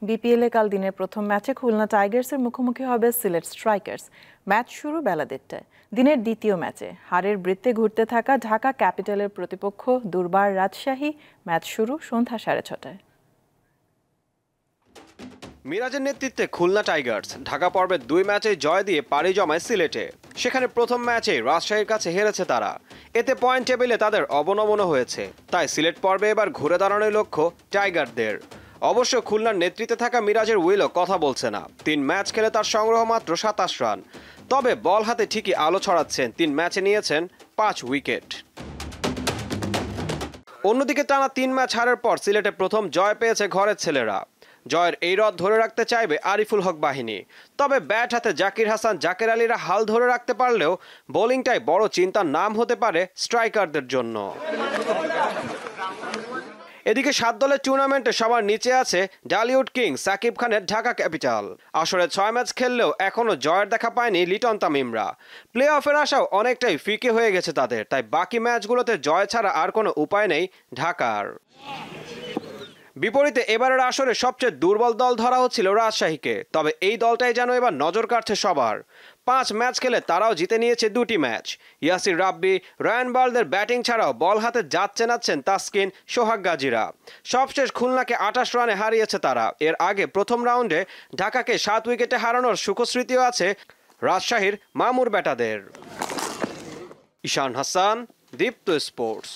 বিপিএলে কাল দিনের প্রথম ম্যাচে খুলনা টাইগার্সের মুখোমুখি হবে সিলেট স্ট্রাইকার্স। ম্যাচ শুরু বেলা ১:৩০টায়। দিনের দ্বিতীয় ম্যাচে হারের বৃত্তে ঘুরতে থাকা ঢাকা ক্যাপিটালের প্রতিপক্ষ দুর্বার রাজশাহী। ম্যাচ শুরু সন্ধ্যা ৬:৩০টায়। মিরাজের নেতৃত্বে খুলনা টাইগার্স ঢাকা পর্বের ২ ম্যাচে জয় দিয়ে পাড়ি জমায় সিলেটে। সেখানে প্রথম ম্যাচে রাজশাহীর কাছে হেরেছে তারা। এতে পয়েন্ট টেবিলে তাদের অবনমন হয়েছে। তাই সিলেট পর্বে এবার ঘুরে দাঁড়ানোর লক্ষ্য টাইগারদের। অবশ্য খুলনার নেতৃত্বে থাকা মিরাজের উইলও কথা বলছে না। ৩ ম্যাচ খেলে তার সংগ্রহ মাত্র ২৭ রান। তবে বল হাতে ঠিকই আলো ছড়াচ্ছেন। ৩ ম্যাচে নিয়েছেন ৫ উইকেট। অন্যদিকে টানা ৩ ম্যাচ হারার পর সিলেটে প্রথম জয় পেয়েছে ঘরের ছেলেরা। জয়ের এই রথ ধরে রাখতে চাইবে আরিফুল হক বাহিনী। তবে ব্যাট হাতে জাকির হাসান, জাকের আলীরা হাল ধরে রাখতে পারলেও বোলিংটাই বড় চিন্তার নাম হতে পারে স্ট্রাইকারদের জন্য। এদিকে ৭ দলের টুর্নামেন্টে সবার নিচে আছে ডালিউড কিং সাকিব খানের ঢাকা ক্যাপিটাল। আসরে ৬ ম্যাচ খেললেও এখনও জয়ের দেখা পায়নি লিটন তামিমরা। প্লে অফের আশাও অনেকটাই ফিকে হয়ে গেছে তাদের। তাই বাকি ম্যাচগুলোতে জয় ছাড়া আর কোনো উপায় নেই ঢাকার। বিপরীতে এবারের আসরে সবচেয়ে দুর্বল দল ধরা হচ্ছিল রাজশাহীকে। তবে এই দলটাই যেন এবার নজর কাটছে সবার। ৫ ম্যাচ খেলে তারাও জিতে নিয়েছে ২টি ম্যাচ। ইয়াসির রাব্বি, রায়ান বার্লদের ব্যাটিং ছাড়াও বল হাতে জাত চেনাচ্ছেন তাসকিন, সোহাগ গাজীরা। সবশেষ খুলনাকে ২৮ রানে হারিয়েছে তারা। এর আগে প্রথম রাউন্ডে ঢাকাকে ৭ উইকেটে হারানোর সুখস্মৃতিও আছে রাজশাহীর মামুর ব্যাটাদের। ঈশান হাসান, দীপ্ত স্পোর্টস।